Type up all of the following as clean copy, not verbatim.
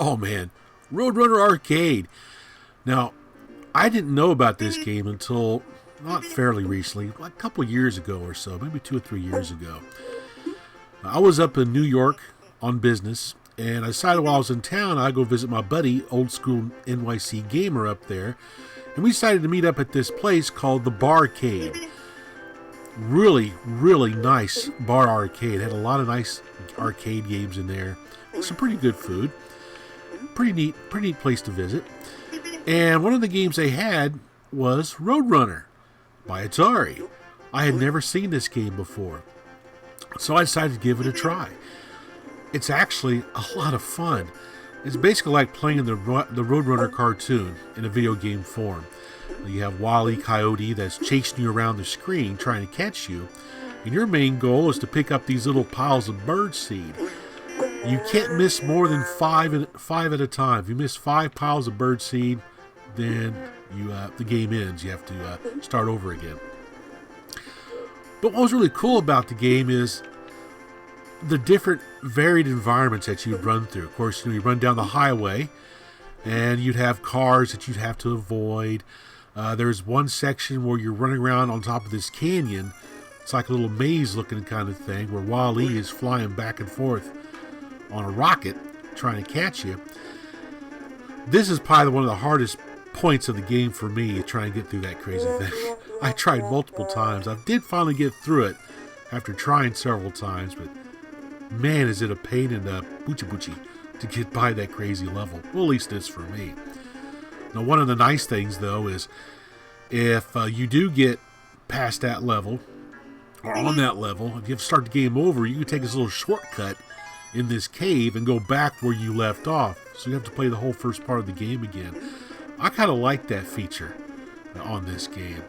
Oh man, Roadrunner Arcade. Now, I didn't know about this game until not fairly recently, like a couple of years ago or so, maybe 2 or 3 years ago. I was up in New York on business, and I decided while I was in town, I'd go visit my buddy, old school NYC gamer up there, and we decided to meet up at this place called the Barcade. Really, really nice bar arcade. Had a lot of nice arcade games in there. Some pretty good food. Pretty neat place to visit. And one of the games they had was Roadrunner by Atari. I had never seen this game before, so I decided to give it a try. It's actually a lot of fun. It's basically like playing the Roadrunner cartoon in a video game form. You have Wile E. Coyote that's chasing you around the screen trying to catch you, and your main goal is to pick up these little piles of bird seed. You can't miss more than five at a time. If you miss 5 piles of bird seed, then the game ends. You have to start over again. But what was really cool about the game is the different varied environments that you'd run through. Of course, you run down the highway, and you'd have cars that you'd have to avoid. There's one section where you're running around on top of this canyon. It's like a little maze-looking kind of thing where Wile E is flying back and forth on a rocket trying to catch you. This is probably one of the hardest points of the game for me, trying to get through that crazy thing. I tried multiple times. I did finally get through it after trying several times, but man, is it a pain in the boochie to get by that crazy level. Well, at least it is for me. Now, one of the nice things, though, is if you do get past that level, or on that level, if you have to start the game over, you can take this little shortcut in this cave and go back where you left off. So you have to play the whole first part of the game again. I kind of like that feature on this game.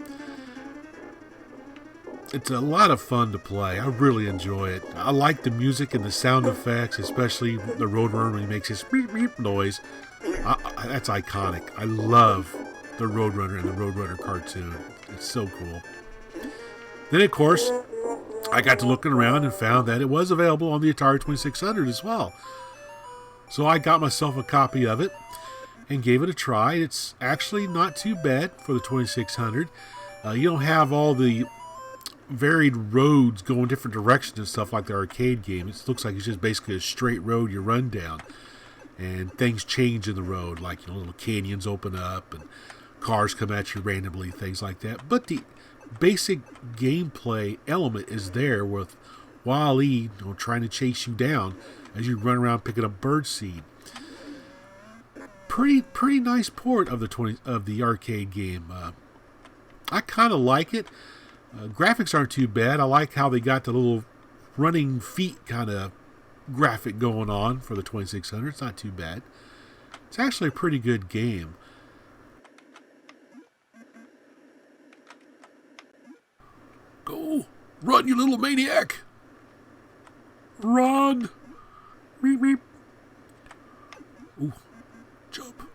It's a lot of fun to play. I really enjoy it. I like the music and the sound effects, especially the Roadrunner when he makes his beep beep noise. That's iconic. I love the Roadrunner and the Roadrunner cartoon. It's so cool. Then, of course, I got to looking around and found that it was available on the Atari 2600 as well. So I got myself a copy of it and gave it a try. It's actually not too bad for the 2600. You don't have all the varied roads going different directions and stuff like the arcade game. It looks like it's just basically a straight road you run down. And things change in the road, like little canyons open up and cars come at you randomly, things like that. But the basic gameplay element is there with Wile E trying to chase you down as you run around picking up bird seed. Pretty nice port of the arcade game. I kind of like it. Graphics aren't too bad. I like how they got the little running feet kind of graphic going on for the 2600. It's not too bad. It's actually a pretty good game. Go! Run, you little maniac! Run! Reep, reep. Ooh. Jump.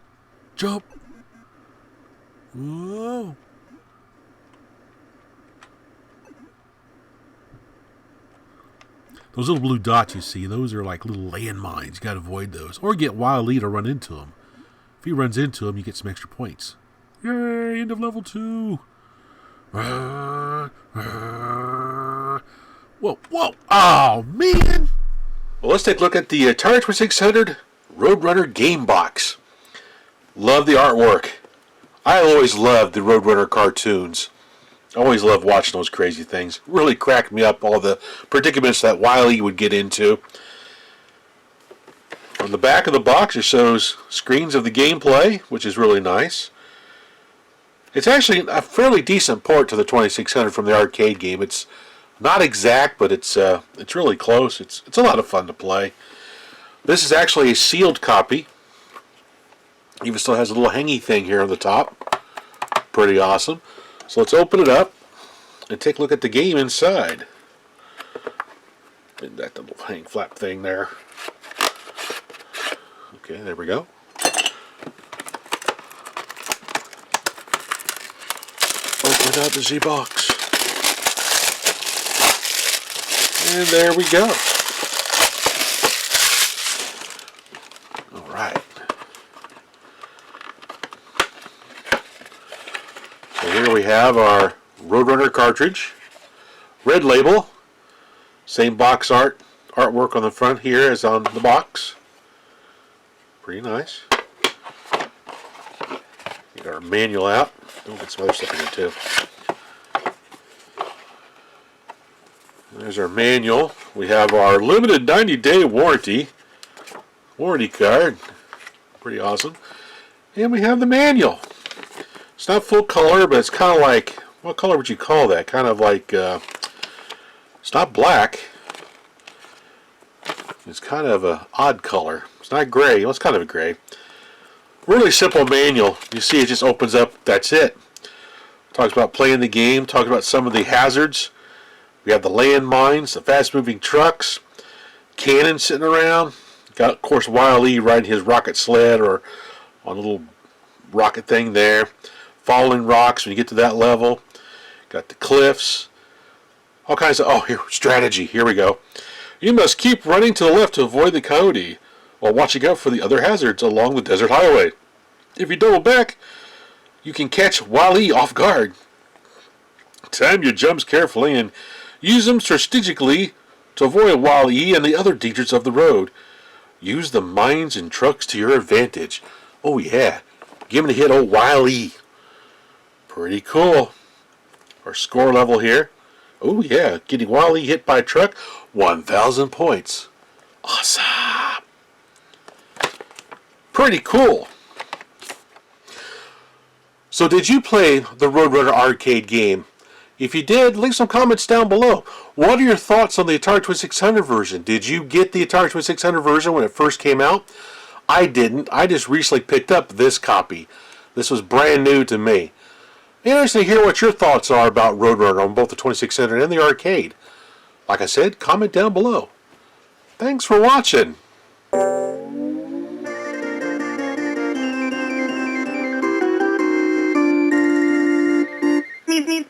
Jump. Whoa. Those little blue dots you see, those are like little landmines. You got to avoid those. Or get Wile E to run into them. If he runs into them, you get some extra points. Yay, end of level 2. Whoa, whoa. Oh, man. Well, let's take a look at the Atari 2600 Roadrunner game box. Love the artwork. I always loved the Roadrunner cartoons. I always loved watching those crazy things. Really cracked me up, all the predicaments that Wile E would get into. On the back of the box, it shows screens of the gameplay, which is really nice. It's actually a fairly decent port to the 2600 from the arcade game. It's not exact, but it's really close. It's a lot of fun to play. This is actually a sealed copy. Even still has a little hangy thing here on the top. Pretty awesome. So let's open it up and take a look at the game inside. And that little hang flap thing there. Okay, there we go. Open up the Z-box. And there we go. Alright. have our Roadrunner cartridge, red label, same box artwork on the front here as on the box. Pretty nice. Get our manual out. We'll get some other stuff in here too. There's our manual. We have our limited 90-day warranty card. Pretty awesome. And we have the manual. It's not full color, but it's kind of like, what color would you call that? Kind of like, it's not black. It's kind of an odd color. It's not gray. Well, it's kind of a gray. Really simple manual. You see, it just opens up. That's it. Talks about playing the game. Talks about some of the hazards. We have the landmines, the fast-moving trucks, cannons sitting around. Got, of course, Wile E riding his rocket sled or on a little rocket thing there. Falling rocks when you get to that level. Got the cliffs. All kinds of, oh, here, strategy. Here we go. You must keep running to the left to avoid the coyote while watching out for the other hazards along the desert highway. If you double back, you can catch Wile E off guard. Time your jumps carefully and use them strategically to avoid Wile E and the other dangers of the road. Use the mines and trucks to your advantage. Oh yeah, give him a hit, old Wile E. Pretty cool. Our score level here. Oh yeah, getting Wile E hit by a truck, 1,000 points. Awesome. Pretty cool. So did you play the Roadrunner arcade game? If you did, leave some comments down below. What are your thoughts on the Atari 2600 version? Did you get the Atari 2600 version when it first came out? I didn't. I just recently picked up this copy. This was brand new to me. Interesting to hear what your thoughts are about Roadrunner on both the 2600 and the arcade. Like I said, comment down below. Thanks for watching. Meep, meep.